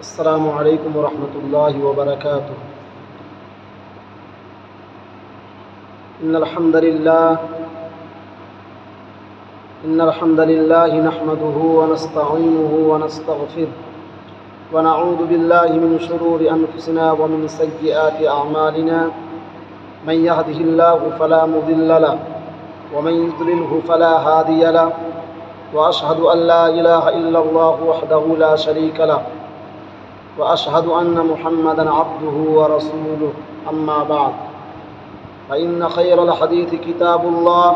السلام عليكم ورحمة الله وبركاته. إن الحمد لله نحمده ونستعينه ونستغفره ونعوذ بالله من شرور أنفسنا ومن سيئات أعمالنا. من يهده الله فلا مضل له ومن يضلله فلا هادي له، وأشهد أن لا إله إلا الله وحده لا شريك له، وأشهد أن محمدًا عبده ورسوله. أما بعد، فإن خير الحديث كتاب الله،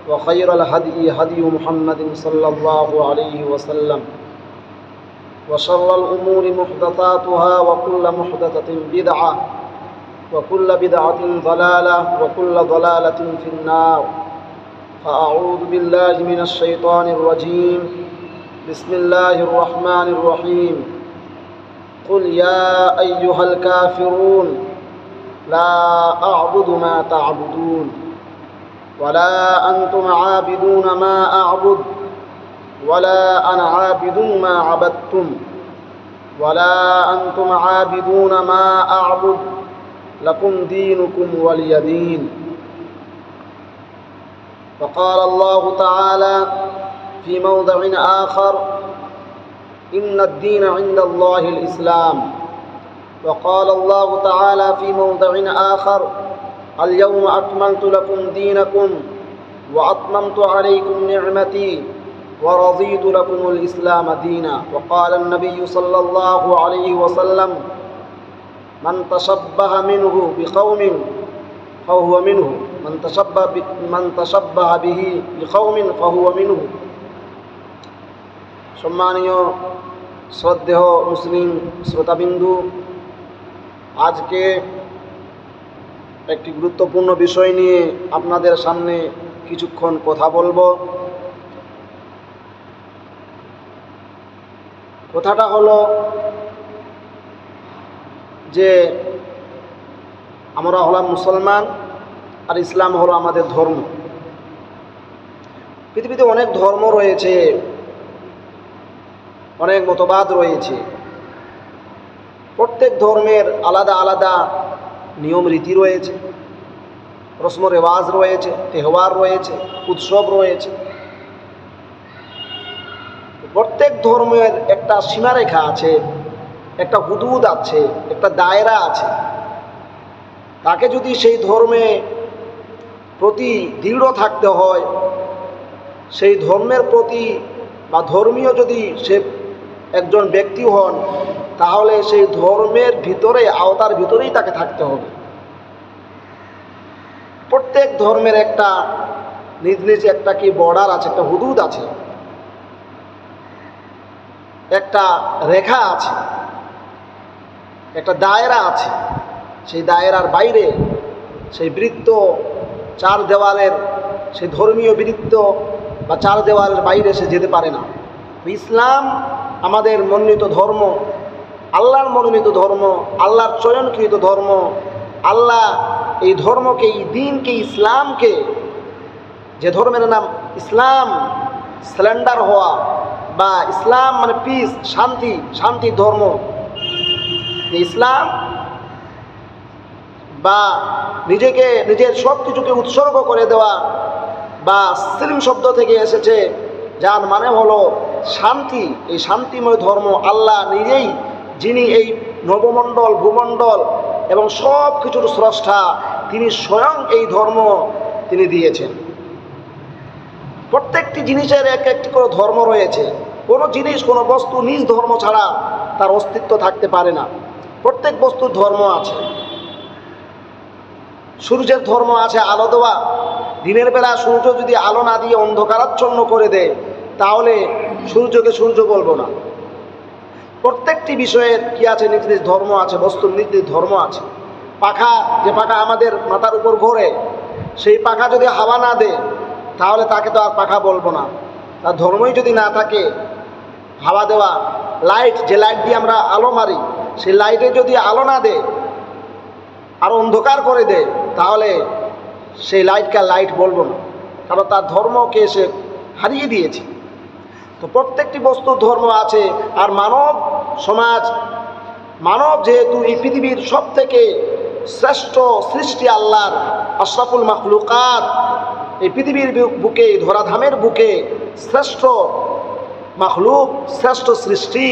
وخير الهدي هدي محمد صلى الله عليه وسلم، وشر الأمور محدثاتها، وكل محدثة بدعة، وكل بدعة ضلالة، وكل ضلالة في النار. فأعوذ بالله من الشيطان الرجيم. بسم الله الرحمن الرحيم. قل يا أيها الكافرون لا أعبد ما تعبدون ولا أنتم عابدون ما أعبد ولا أنا عابد ما عبدتم ولا أنتم عابدون ما أعبد لكم دينكم ولي دين. وقال الله تعالى في موضع آخر: إن الدين عند الله الإسلام. وقال الله تعالى في موضع آخر: اليوم أكملت لكم دينكم وأتممت عليكم نعمتي ورضيت لكم الإسلام دينا. وقال النبي صلى الله عليه وسلم: من تشبه منه بقوم فهو منه، من تشبه به بقوم فهو منه। সম্মানীয় শ্রদ্ধেয় মুসলিম শ্রোতাবিন্দু, আজকে একটি গুরুত্বপূর্ণ বিষয় নিয়ে আপনাদের সামনে কিছুক্ষণ কথা বলবো। কথাটা হলো যে আমরা হলাম মুসলমান, আর ইসলাম হলো আমাদের ধর্ম। পৃথিবীতে অনেক ধর্ম রয়েছে, অনেক মতবাদ রয়েছে। প্রত্যেক ধর্মের আলাদা আলাদা নিয়ম রীতি রয়েছে, রসম রেওয়াজ রয়েছে, তেহওয়ার রয়েছে, উৎসব রয়েছে। প্রত্যেক ধর্মের একটা সীমারেখা আছে, একটা হুদুদ আছে, একটা দায়রা আছে। তাকে যদি সেই ধর্মে প্রতি দৃঢ় থাকতে হয়, সেই ধর্মের প্রতি বা ধর্মীয় যদি সে একজন ব্যক্তি হন, তাহলে সেই ধর্মের ভিতরে, আওতার ভিতরেই তাকে থাকতে হবে। প্রত্যেক ধর্মের একটা নিজ নিজ একটা কি বর্ডার আছে, একটা হুদুদ আছে, একটা রেখা আছে, একটা দায়রা আছে। সেই দায়রার বাইরে, সেই বৃত্ত, চার দেওয়ালের, সেই ধর্মীয় বৃত্ত বা চার দেওয়ালের বাইরে সে যেতে পারে না। ইসলাম আমাদের মনোনীত ধর্ম, আল্লাহর মনোনীত ধর্ম, আল্লাহর চয়নকৃত ধর্ম। আল্লাহ এই ধর্মকে, এই দিনকে, ইসলামকে, যে ধর্মের নাম ইসলাম, স্যালেন্ডার হওয়া, বা ইসলাম মানে পিস, শান্তি, শান্তির ধর্ম। ইসলাম বা নিজেকে, নিজের সব কিছুকে উৎসর্গ করে দেওয়া, বা সিলিম শব্দ থেকে এসেছে, যার মানে হলো শান্তি। এই শান্তিময় ধর্ম আল্লাহ নিজেই, যিনি এই নবমণ্ডল, ভূমণ্ডল এবং সব কিছুর স্রষ্টা, তিনি স্বয়ং এই ধর্ম তিনি দিয়েছেন। প্রত্যেকটি জিনিসের এক একটি করে ধর্ম রয়েছে। কোনো জিনিস, কোনো বস্তু নিজ ধর্ম ছাড়া তার অস্তিত্ব থাকতে পারে না। প্রত্যেক বস্তুর ধর্ম আছে। সূর্যের ধর্ম আছে আলো দেওয়া। দিনের বেলা সূর্য যদি আলো না দিয়ে অন্ধকারাচ্ছন্ন করে দেয়, তাহলে সূর্যকে সূর্য বলবো না। প্রত্যেকটি বিষয়ের কি আছে, নিজ নিজ ধর্ম আছে, বস্তুর নিজ নিজ ধর্ম আছে। পাখা, যে পাখা আমাদের মাথার উপর ঘোরে, সেই পাখা যদি হাওয়া না দেয়, তাহলে তাকে তো আর পাখা বলবো না। তার ধর্মই যদি না থাকে হাওয়া দেওয়া। লাইট, যে লাইট দিয়ে আমরা আলো মারি, সেই লাইটে যদি আলো না দেয়, আর অন্ধকার করে দেয়, তাহলে সেই লাইটকে লাইট বলবো না, কারণ তার ধর্মকে সে হারিয়ে দিয়েছে। তো প্রত্যেকটি বস্তুর ধর্ম আছে। আর মানব সমাজ, মানব যেহেতু এই পৃথিবীর সব থেকে শ্রেষ্ঠ সৃষ্টি, আল্লাহর আশরাফুল মাখলুকাত, এই পৃথিবীর বুকে, ধরাধামের বুকে শ্রেষ্ঠ মাখলুক, শ্রেষ্ঠ সৃষ্টি,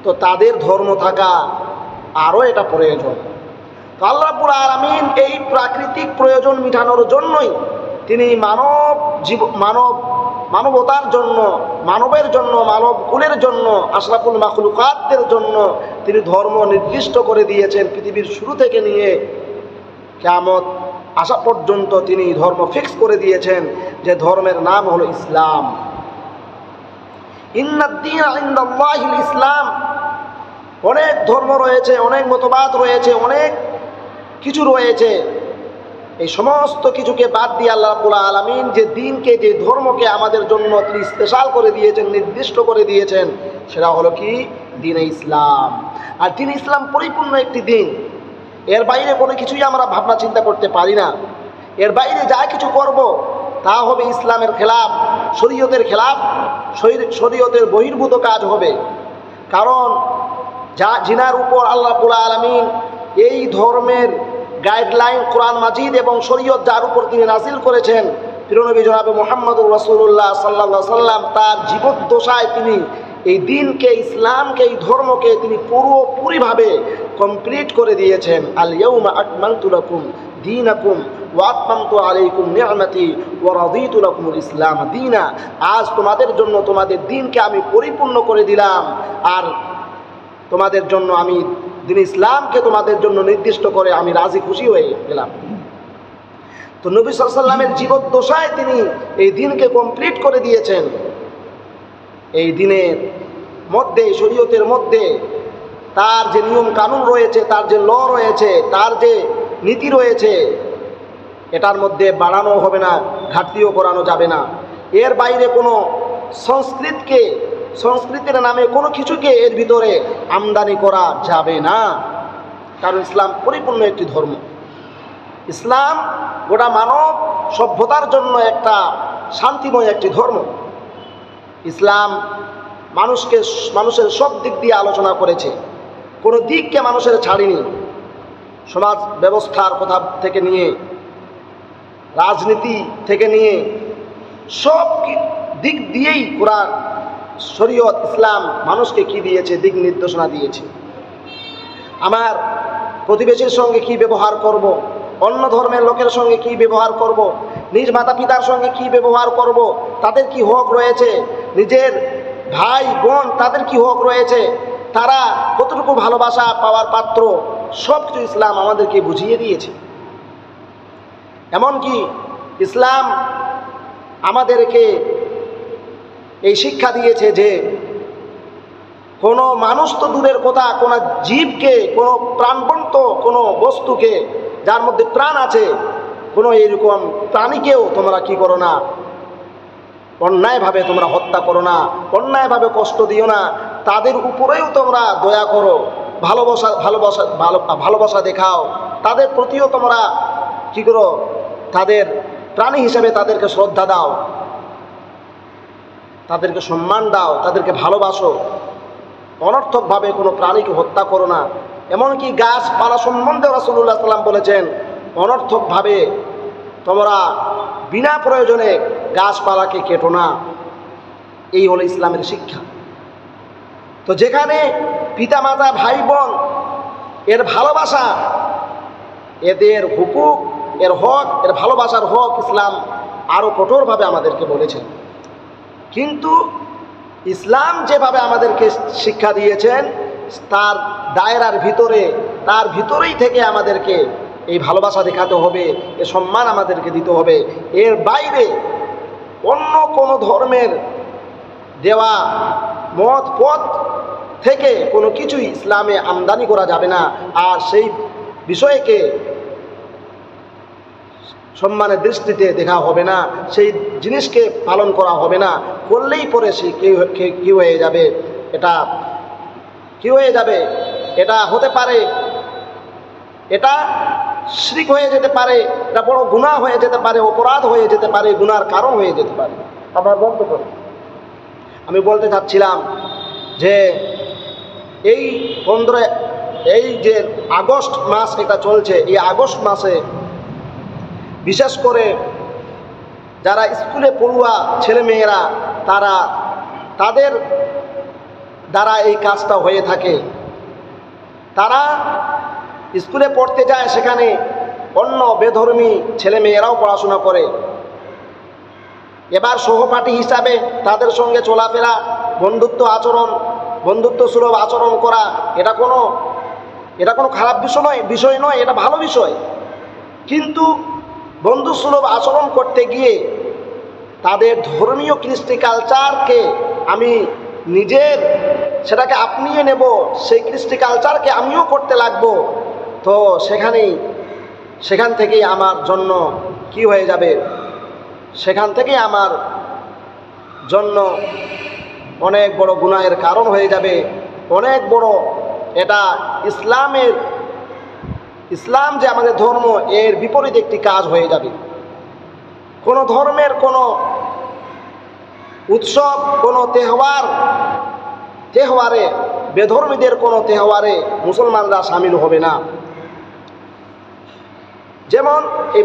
তো তাদের ধর্ম থাকা আরও এটা প্রয়োজন। তো আল্লাহ রাব্বুল আলামিন এই প্রাকৃতিক প্রয়োজন মিটানোর জন্যই তিনি মানবতার জন্য, মানবের জন্য, মানব কুলের জন্য, আশরাফুল মাখলুকাতদের জন্য তিনি ধর্ম নির্দিষ্ট করে দিয়েছেন। পৃথিবীর শুরু থেকে নিয়ে কিয়ামত আসা পর্যন্ত তিনি ধর্ম ফিক্স করে দিয়েছেন যে ধর্মের নাম হলো ইসলাম। ইন্নাদ-দীন ইনদাল্লাহিল ইসলাম। অনেক ধর্ম রয়েছে, অনেক মতবাদ রয়েছে, অনেক কিছু রয়েছে। এই সমস্ত কিছুকে বাদ দিয়ে আল্লাহ রাব্বুল আলামিন যে দিনকে, যে ধর্মকে আমাদের জন্য তিনি স্পেশাল করে দিয়েছেন, নির্দিষ্ট করে দিয়েছেন, সেটা হলো কি? দ্বীনে ইসলাম। আর দ্বীনে ইসলাম পরিপূর্ণ একটি দিন। এর বাইরে কোনো কিছুই আমরা ভাবনা চিন্তা করতে পারি না। এর বাইরে যা কিছু করব তা হবে ইসলামের খেলাফ, শরীয়তের খেলাফ, শরীয়তের বহির্ভূত কাজ হবে। কারণ জিনার উপর আল্লাহ রাব্বুল আলামিন এই ধর্মের গাইডলাইন, কোরআন মাজিদ এবং শরীয়ত যার উপর তিনি নাজিল করেছেন, প্রিয়নবী জনাবে মুহাম্মদুর রাসূলুল্লাহ সাল্লাল্লাহু আলাইহি সাল্লাম, তার জীবদ্দশায় তিনি এই দিনকে, ইসলামকে, এই ধর্মকে তিনি পুরোপুরিভাবে কমপ্লিট করে দিয়েছেন। আল ইয়াউমা আকমালতু লাকুম দীনাকুম ওয়া আতমামতু আলাইকুম নি'মাতি ওয়া রাদিতু লাকুমুল ইসলাম দীনা। আজ তোমাদের জন্য তোমাদের দিনকে আমি পরিপূর্ণ করে দিলাম, আর তোমাদের জন্য আমি দ্বীন ইসলামকে তোমাদের জন্য নির্দিষ্ট করে আমি রাজি খুশি হয়ে গেলাম। তো নবী সাল্লাল্লাহু আলাইহি সাল্লামের জীবদ্দশায় তিনি এই দিনকে কমপ্লিট করে দিয়েছেন। এই দিনের মধ্যে, শরীয়তের মধ্যে তার যে নিয়ম কানুন রয়েছে, তার যে ল রয়েছে, তার যে নীতি রয়েছে, এটার মধ্যে বাড়ানো হবে না, ঘাটতিও করানো যাবে না। এর বাইরে কোনো সংস্কৃতির নামে কোনো কিছুকে এর ভিতরে আমদানি করা যাবে না। কারণ ইসলাম পরিপূর্ণ একটি ধর্ম। ইসলাম গোটা মানব সভ্যতার জন্য একটা শান্তিময় একটি ধর্ম। ইসলাম মানুষের সব দিক দিয়ে আলোচনা করেছে, কোনো দিককে মানুষের ছাড়েনি। সমাজ ব্যবস্থার কথা থেকে নিয়ে, রাজনীতি থেকে নিয়ে, সব দিক দিয়েই কোরআন, শরীয়ত, ইসলাম মানুষকে কি দিয়েছে? দিক নির্দেশনা দিয়েছে। আমার প্রতিবেশীর সঙ্গে কি ব্যবহার করব, অন্য ধর্মের লোকের সঙ্গে কি ব্যবহার করব, নিজ মাতা পিতার সঙ্গে কি ব্যবহার করব, তাদের কি হক রয়েছে, নিজের ভাই বোন তাদের কি হক রয়েছে, তারা কতটুকু ভালোবাসা পাওয়ার পাত্র, সব কিছু ইসলাম আমাদেরকে বুঝিয়ে দিয়েছে। এমনকি ইসলাম আমাদেরকে এই শিক্ষা দিয়েছে যে কোনো মানুষ তো দূরের কথা, কোনো জীবকে, কোনো প্রাণবন্ত কোনো বস্তুকে, যার মধ্যে প্রাণ আছে, কোনো এইরকম প্রাণীকেও তোমরা কি করো না, অন্যায়ভাবে তোমরা হত্যা করো না, অন্যায়ভাবে কষ্ট দিও না, তাদের উপরেও তোমরা দয়া করো, ভালোবাসা দেখাও, তাদের প্রতিও তোমরা কি করো, তাদের প্রাণী হিসেবে তাদেরকে শ্রদ্ধা দাও, তাদেরকে সম্মান দাও, তাদেরকে ভালোবাসো। অনর্থকভাবে কোনো প্রাণীকে হত্যা করো না। এমনকি গাছপালা সম্বন্ধে রাসূলুল্লাহ সাল্লাল্লাহু আলাইহি ওয়াসাল্লাম বলেছেন, অনর্থকভাবে তোমরা বিনা প্রয়োজনে গাছপালাকে কেটো না। এই হলো ইসলামের শিক্ষা। তো যেখানে পিতামাতা, ভাই বোন, এর ভালোবাসা, এদের হুকুক, এর হক, এর ভালোবাসার হক ইসলাম আরও কঠোরভাবে আমাদেরকে বলেছেন। কিন্তু ইসলাম যেভাবে আমাদেরকে শিক্ষা দিয়েছেন, তার দায়রার ভিতরে, তার ভিতরেই থেকে আমাদেরকে এই ভালোবাসা দেখাতে হবে, এ সম্মান আমাদেরকে দিতে হবে। এর বাইরে অন্য কোনো ধর্মের দেওয়া মত পথ থেকে কোনো কিছুই ইসলামে আমদানি করা যাবে না। আর সেই বিষয়কে সম্মানের দৃষ্টিতে দেখা হবে না, সেই জিনিসকে পালন করা হবে না। করলেই পরে সে কি হয়ে যাবে, এটা কি হয়ে যাবে, এটা হতে পারে, এটা শিরক হয়ে যেতে পারে, এটা বড় গুনাহ হয়ে যেতে পারে, অপরাধ হয়ে যেতে পারে, গুনার কারণ হয়ে যেতে পারে। আবার বন্ধ করে আমি বলতে চাচ্ছিলাম যে এই এই যে আগস্ট মাস এটা চলছে, এই আগস্ট মাসে বিশেষ করে যারা স্কুলে পড়ুয়া ছেলেমেয়েরা তাদের দ্বারা এই কাজটা হয়ে থাকে। তারা স্কুলে পড়তে যায়, সেখানে অন্য বেধর্মী ছেলেমেয়েরাও পড়াশোনা করে। এবার সহপাঠী হিসাবে তাদের সঙ্গে চলাফেরা, বন্ধুত্ব সুলভ আচরণ করা, এটা কোনো খারাপ বিষয় নয়, এটা ভালো বিষয়। কিন্তু বন্ধু সুলভ আচরণ করতে গিয়ে তাদের ধর্মীয় কৃষ্টি কালচারকে আমি সেটাকে আপনিয়ে নেব, সেই কৃষ্টি কালচারকে আমিও করতে লাগবো, তো সেখান থেকেই আমার জন্য কি হয়ে যাবে, সেখান থেকেই আমার জন্য অনেক বড় গুনাহের কারণ হয়ে যাবে, অনেক বড়, এটা ইসলাম যে আমাদের ধর্ম, এর বিপরীত একটি কাজ হয়ে যাবে। কোনো ধর্মের কোনো উৎসব, কোনো তেহওয়ারে, বেধর্মীদের কোনো তেহওয়ারে মুসলমানরা সামিল হবে না। যেমন এই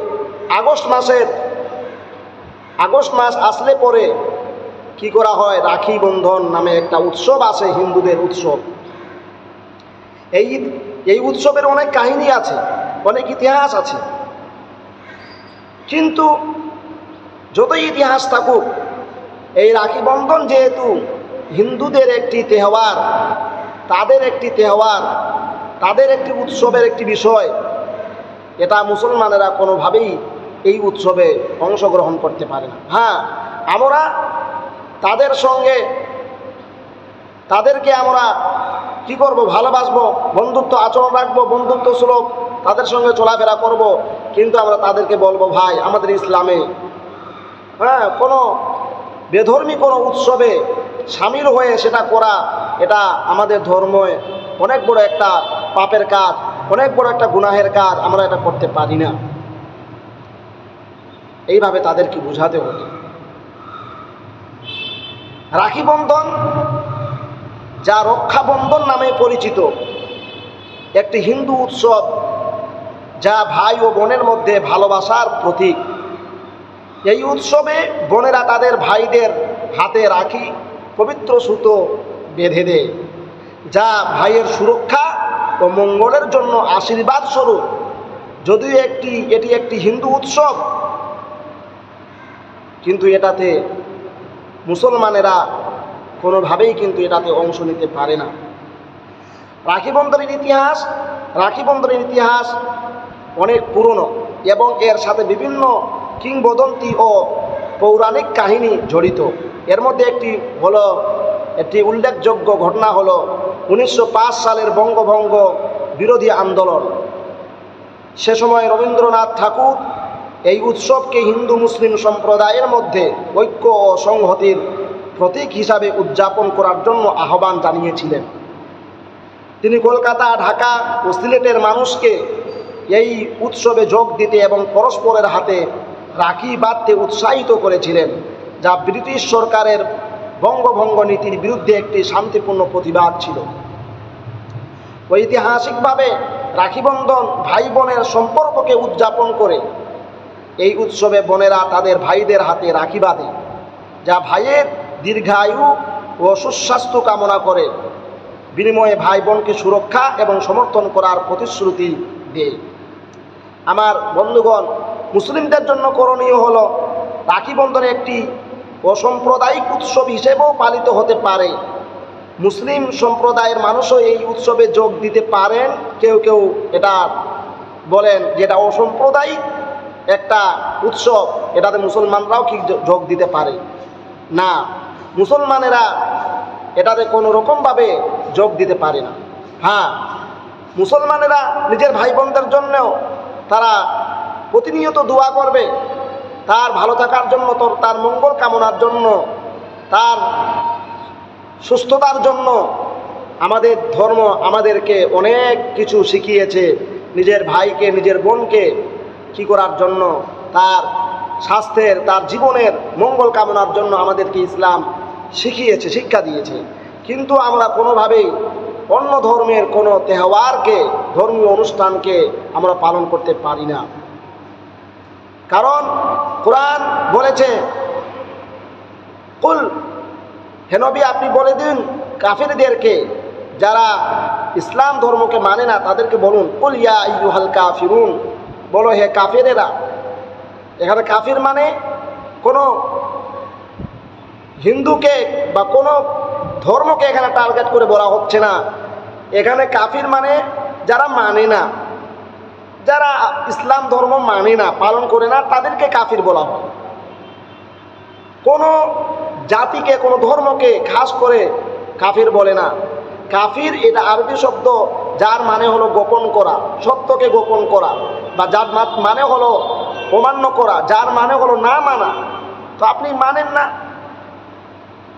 আগস্ট মাস আসলে পরে কি করা হয়, রাখি বন্ধন নামে একটা উৎসব আছে, হিন্দুদের উৎসব। এই উৎসবের অনেক কাহিনী আছে, অনেক ইতিহাস আছে। কিন্তু যতই ইতিহাস থাকুক, এই রাখি বন্ধন যেহেতু হিন্দুদের একটি তেহওয়ার, তাদের একটি উৎসবের একটি বিষয়, এটা মুসলমানেরা কোনোভাবেই এই উৎসবে অংশগ্রহণ করতে পারে না। হ্যাঁ, আমরা তাদেরকে আমরা কি করব, ভালোবাসবো, বন্ধুত্ব আচরণ রাখবো, বন্ধুত্ব সুলভ তাদের সঙ্গে চলাফেরা করব, কিন্তু আমরা তাদেরকে বলবো, ভাই, আমাদের ইসলামে কোনো বেধর্মী কোনো উৎসবে সামিল হয়ে সেটা করা, এটা আমাদের ধর্মে অনেক বড় একটা পাপের কাজ, অনেক বড় একটা গুনাহের কাজ, আমরা এটা করতে পারি না। এইভাবে তাদেরকে বুঝাতে হবে। রাখি বন্ধন, যা রক্ষাবন্ধন নামে পরিচিত, একটি হিন্দু উৎসব, যা ভাই ও বোনের মধ্যে ভালোবাসার প্রতীক। এই উৎসবে বোনেরা তাদের ভাইদের হাতে রাখি পবিত্র সুতো বেঁধে দেয়, যা ভাইয়ের সুরক্ষা ও মঙ্গলের জন্য আশীর্বাদ স্বরূপ। যদিও এটি একটি হিন্দু উৎসব, কিন্তু এটাতে মুসলমানেরা কোনোভাবেই কিন্তু এটাতে অংশ নিতে পারে না। রাখি বন্ধনের ইতিহাস অনেক পুরনো এবং এর সাথে বিভিন্ন কিংবদন্তি ও পৌরাণিক কাহিনী জড়িত। এর মধ্যে একটি উল্লেখযোগ্য ঘটনা হলো 1905 সালের বঙ্গভঙ্গ বিরোধী আন্দোলন। সে সময় রবীন্দ্রনাথ ঠাকুর এই উৎসবকে হিন্দু মুসলিম সম্প্রদায়ের মধ্যে ঐক্য ও সংহতির প্রতীক হিসাবে উদযাপন করার জন্য আহ্বান জানিয়েছিলেন। তিনি কলকাতা, ঢাকা ও সিলেটের মানুষকে এই উৎসবে যোগ দিতে এবং পরস্পরের হাতে রাখি বাঁধতে উৎসাহিত করেছিলেন, যা ব্রিটিশ সরকারের বঙ্গভঙ্গ নীতির বিরুদ্ধে একটি শান্তিপূর্ণ প্রতিবাদ ছিল। ঐতিহাসিকভাবে রাখিবন্ধন ভাই বোনের সম্পর্ককে উদযাপন করে। এই উৎসবে বোনেরা তাদের ভাইদের হাতে রাখি বাঁধে, যা ভাইয়ের দীর্ঘায়ু ও সুস্বাস্থ্য কামনা করে, বিনিময়ে ভাই বোনকে সুরক্ষা এবং সমর্থন করার প্রতিশ্রুতি দেয়। আমার বন্ধুগণ, মুসলিমদের জন্য করণীয় হলো রাখি বন্ধন একটি অসাম্প্রদায়িক উৎসব হিসেবেও পালিত হতে পারে। মুসলিম সম্প্রদায়ের মানুষও এই উৎসবে যোগ দিতে পারেন। কেউ কেউ এটা বলেন যে এটা অসাম্প্রদায়িক একটা উৎসব, এটাতে মুসলমানরাও কি যোগ দিতে পারে না, মুসলমানেরা এটাতে কোনো রকমভাবে যোগ দিতে পারে না। হ্যাঁ, মুসলমানেরা নিজের ভাই বোনদের জন্যও তারা প্রতিনিয়ত দোয়া করবে, তার ভালো থাকার জন্য, তার মঙ্গল কামনার জন্য, তার সুস্থতার জন্য। আমাদের ধর্ম আমাদেরকে অনেক কিছু শিখিয়েছে। নিজের ভাইকে, নিজের বোনকে কী করার জন্য, তার স্বাস্থ্যের, তার জীবনের মঙ্গল কামনার জন্য আমাদেরকে ইসলাম শিখিয়েছে, শিক্ষা দিয়েছে। কিন্তু আমরা কোনোভাবেই অন্য ধর্মের কোনো তেহওয়ারকে, ধর্মীয় অনুষ্ঠানকে আমরা পালন করতে পারি না। কারণ কোরআন বলেছে, কুল, হে নবী আপনি বলে দিন কাফিরদেরকে, যারা ইসলাম ধর্মকে মানে না তাদেরকে বলুন, কুল ইয়া আইয়ুহাল কাফিরুন, বলো হে কাফিরেরা। এখানে কাফির মানে কোনো হিন্দুকে বা কোনো ধর্মকে এখানে টার্গেট করে বলা হচ্ছে না। এখানে কাফির মানে যারা মানে না, যারা ইসলাম ধর্ম মানে না, পালন করে না, তাদেরকে কাফির বলা হয়। কোনো জাতিকে, কোনো ধর্মকে খাস করে কাফির বলে না। কাফির এটা আরবি শব্দ, যার মানে হলো গোপন করা, সত্যকে গোপন করা, বা যার মানে হলো অমান্য করা, যার মানে হলো না মানা। তো আপনি মানেন না,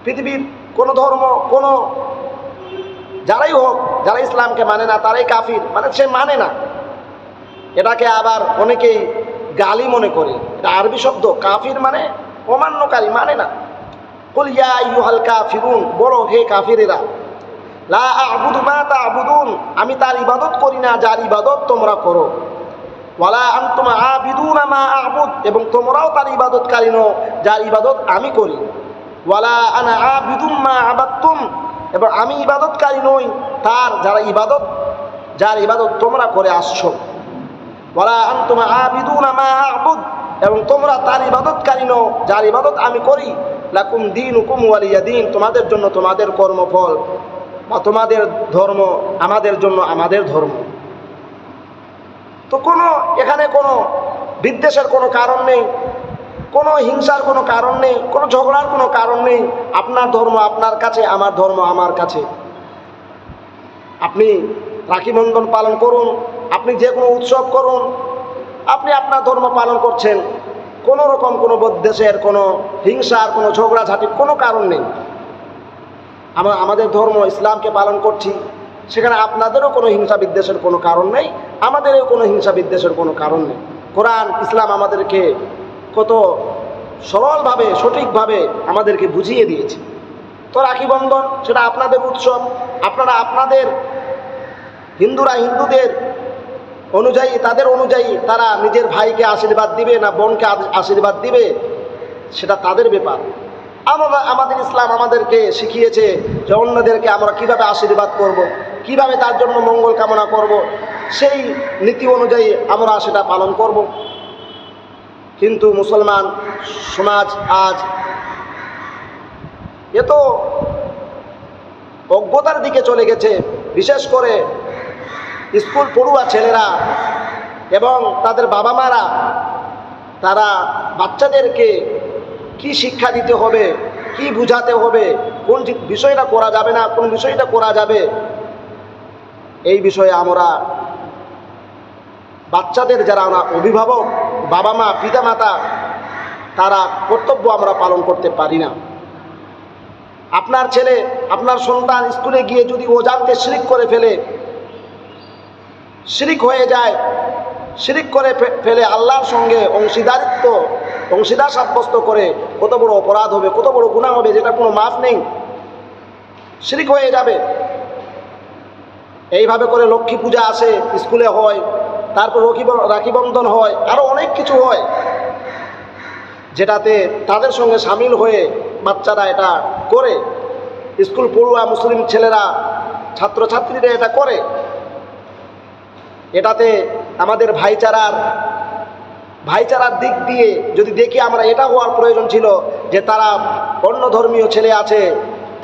পৃথিবীর কোনো ধর্ম, কোনো যারাই হোক, যারা ইসলামকে মানে না তারাই কাফির, মানে সে মানে না। এটাকে আবার অনেকেই গালি মনে করে। এটা আরবি শব্দ, কাফির মানে অমান্যকারী, মানে না। কুল ইয়া আইয়ুহাল কাফিরুন, বলো হে কাফিরেরা, লা আ'বুদু মা তা'বুদুন, আমি তার ইবাদত করি না যার ইবাদত তোমরা করো। ওয়ালা আনতুম আবিদুনা মা আ'বুদ, এবং তোমরাও তার ইবাদতকারী নও যার ইবাদত আমি করি। ওয়ালা আনা আবিদুম মা আবাদতুম, এবং আমি ইবাদতকারী নই তার যার ইবাদত তোমরা করে আসছো। ওয়ালা আনতুম আবিদুনা মা আ'বুদ, এবং তোমরা তার ইবাদতকারী নও যার ইবাদত আমি করি। লাকুম দীনুকুম ওয়ালিয়া দীন, তোমাদের জন্য তোমাদের কর্মফল, বা তোমাদের ধর্ম আমাদের জন্য আমাদের ধর্ম। তো এখানে কোনো বিদ্বেষের কোনো কারণ নেই, কোনো হিংসার কোনো কারণ নেই, কোনো ঝগড়ার কোনো কারণ নেই। আপনার ধর্ম আপনার কাছে, আমার ধর্ম আমার কাছে। আপনি রাখি বন্ধন পালন করুন, আপনি যে কোনো উৎসব করুন, আপনি আপনার ধর্ম পালন করছেন, কোনো রকম কোনো বিদ্বেষের, কোনো হিংসার, কোনো ঝগড়াঝাটির কোনো কারণ নেই। আমরা আমাদের ধর্ম ইসলামকে পালন করছি, সেখানে আপনাদেরও কোনো হিংসা বিদ্বেষের কোনো কারণ নেই, আমাদেরও কোনো হিংসা বিদ্বেষের কোনো কারণ নেই। কোরআন ইসলাম আমাদেরকে কত সরলভাবে, সঠিকভাবে আমাদেরকে বুঝিয়ে দিয়েছে। তো রাখি বন্ধন সেটা আপনাদের উৎসব, আপনারা আপনাদের, হিন্দুরা হিন্দুদের অনুযায়ী, তাদের অনুযায়ী তারা নিজের ভাইকে আশীর্বাদ দিবে না বোনকে আশীর্বাদ দিবে, সেটা তাদের ব্যাপার। আমাদের ইসলাম আমাদেরকে শিখিয়েছে যে অন্যদেরকে আমরা কিভাবে আশীর্বাদ করব, কিভাবে তার জন্য মঙ্গল কামনা করব, সেই নীতি অনুযায়ী আমরা সেটা পালন করব। কিন্তু মুসলমান সমাজ আজ এত অজ্ঞতার দিকে চলে গেছে, বিশেষ করে স্কুল পড়ুয়া ছেলেরা এবং তাদের বাবা মারা, তারা বাচ্চাদেরকে কি শিক্ষা দিতে হবে, কি বুঝাতে হবে, কোন বিষয়টা করা যাবে না, কোন বিষয়টা করা যাবে, এই বিষয়ে আমরা বাচ্চাদের যারা অভিভাবক, বাবা মা, পিতা মাতা, তারা কর্তব্য আমরা পালন করতে পারি না। আপনার ছেলে, আপনার সন্তান স্কুলে গিয়ে যদি অজান্তে শিরিক করে ফেলে, শিরিক হয়ে যায়, শিরিক করে ফেলে আল্লাহর সঙ্গে অংশীদার সাব্যস্ত করে, কত বড় অপরাধ হবে, কত বড় গুনাহ হবে, যেটা কোনো মাফ নেই, শিরিক হয়ে যাবে। এইভাবে করে লক্ষ্মী পূজা আসে, স্কুলে হয়, তারপর রাখি বন্ধন হয়, আরও অনেক কিছু হয়, যেটাতে তাদের সঙ্গে সামিল হয়ে বাচ্চারা এটা করে, স্কুল পড়ুয়া মুসলিম ছেলেরা, ছাত্রছাত্রীরা এটা করে। এটাতে আমাদের ভাইচারার দিক দিয়ে যদি দেখি আমরা, এটা হওয়ার প্রয়োজন ছিল যে তারা অন্য ধর্মীয় ছেলে আছে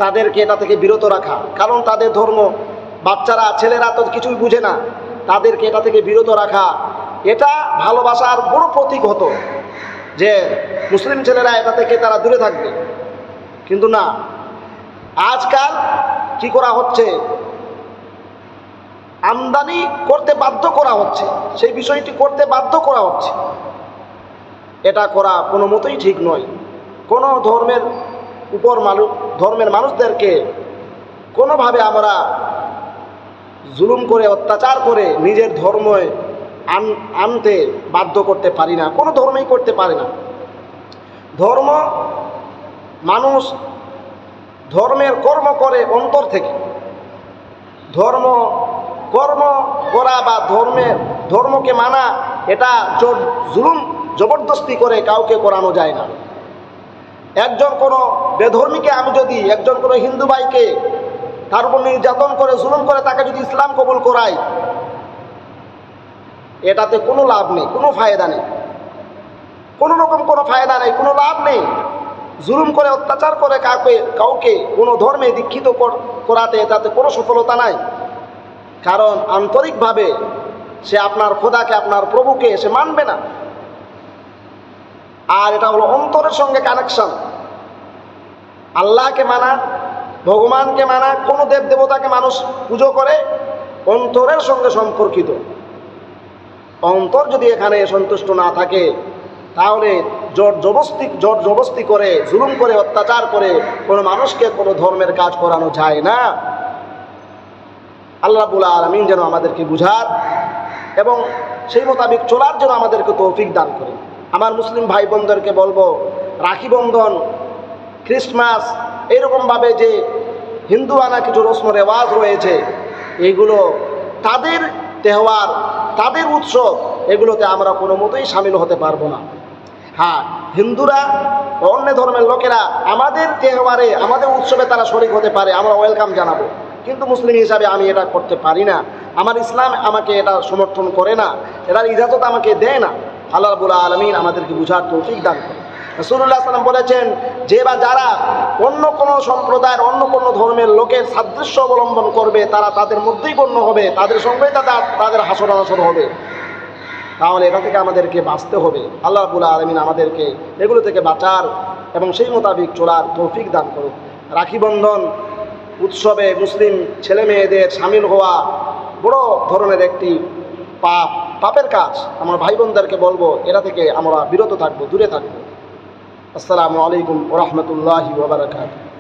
তাদেরকে এটা থেকে বিরত রাখা, কারণ তাদের ধর্ম, বাচ্চারা, ছেলেরা তো কিছুই বুঝে না, তাদেরকে এটা থেকে বিরত রাখা, এটা ভালোবাসার বড় প্রতীক হতো যে মুসলিম ছেলেরা এটা থেকে তারা দূরে থাকবে। কিন্তু না, আজকাল কি করা হচ্ছে, আমদানি করতে বাধ্য করা হচ্ছে, সেই বিষয়টি করতে বাধ্য করা হচ্ছে। এটা করা কোনো মতোই ঠিক নয়। কোনো ধর্মের উপর ধর্মের মানুষদেরকে কোনোভাবে আমরা জুলুম করে, অত্যাচার করে নিজের ধর্মে আনতে বাধ্য করতে পারি না, কোনো ধর্মেই করতে পারে না। ধর্ম মানুষ ধর্মের কর্ম করে অন্তর থেকে। কর্ম করা বা ধর্মকে মানা এটা জুলুম জবরদস্তি করে কাউকে করানো যায় না। একজন কোনো বেধর্মীকে আমি যদি একজন কোনো হিন্দু ভাইকে তার উপর নির্যাতন করে জুলুম করে তাকে যদি ইসলাম কবুল করাই, এটাতে কোনো লাভ নেই, কোনো ফায়দা নেই, কোনো রকম কোনো ফায়দা নেই, কোনো লাভ নেই। জুলুম করে অত্যাচার করে কাউকে কোনো ধর্মে দীক্ষিত করাতে তাতে কোনো সফলতা নাই। কারণ আন্তরিকভাবে সে আপনার খোদাকে, আপনার প্রভুকে সে মানবে না। আর এটা হলো অন্তরের সঙ্গে কানেকশন। আল্লাহকে মানা, ভগবানকে মানা, কোনো দেব দেবতাকে মানুষ পুজো করে, অন্তরের সঙ্গে সম্পর্কিত। অন্তর যদি এখানে সন্তুষ্ট না থাকে তাহলে জোর জবরদস্তি করে, জুলুম করে, অত্যাচার করে কোনো মানুষকে কোনো ধর্মের কাজ করানো যায় না। আল্লাহ রাব্বুল আলামিন যেন আমাদেরকে বুঝার এবং সেই মোতাবেক চলার জন্য আমাদেরকে তৌফিক দান করে। আমার মুসলিম ভাই বোনদেরকে বলবো, রাখি বন্ধন, ক্রিসমাস, এইরকমভাবে যে হিন্দুয়ানা কিছু রসম রেওয়াজ রয়েছে, এইগুলো তাদের তেহওয়ার, তাদের উৎসব, এগুলোতে আমরা কোনো মতেই সামিল হতে পারবো না। হ্যাঁ, হিন্দুরা, অন্য ধর্মের লোকেরা আমাদের তেহওয়ারে, আমাদের উৎসবে তারা শরীক হতে পারে, আমরা ওয়েলকাম জানাবো। কিন্তু মুসলিম হিসাবে আমি এটা করতে পারি না, আমার ইসলাম আমাকে এটা সমর্থন করে না, এটার ইজাজত আমাকে দেয় না। আল্লাহ রাব্বুল আলামিন আমাদেরকে বুঝার তৌফিক দান করে। রাসূলুল্লাহ সাল্লাল্লাহু আলাইহি ওয়াসাল্লাম বলেছেন, যে বা যারা অন্য কোনো সম্প্রদায়ের, অন্য কোনো ধর্মের লোকের সাদৃশ্য অবলম্বন করবে তারা তাদের মধ্যেই গণ্য হবে, তাদের সঙ্গেই তাদের হাসর হবে। তাহলে এটা থেকে আমাদেরকে বাঁচতে হবে। আল্লাহ রাব্বুল আলামিন আমাদেরকে এগুলো থেকে বাঁচার এবং সেই মোতাবেক চলার তৌফিক দান করুক। রাখি বন্ধন উৎসবে মুসলিম ছেলে মেয়েদের সামিল হওয়া বড় ধরনের একটি পাপের কাজ। আমার ভাই বোনদেরকে বলবো, এটা থেকে আমরা বিরত থাকবো, দূরে থাকবো। আসসালামু আলাইকুম ওয়া রাহমাতুল্লাহি ওয়া বারাকাতুহু।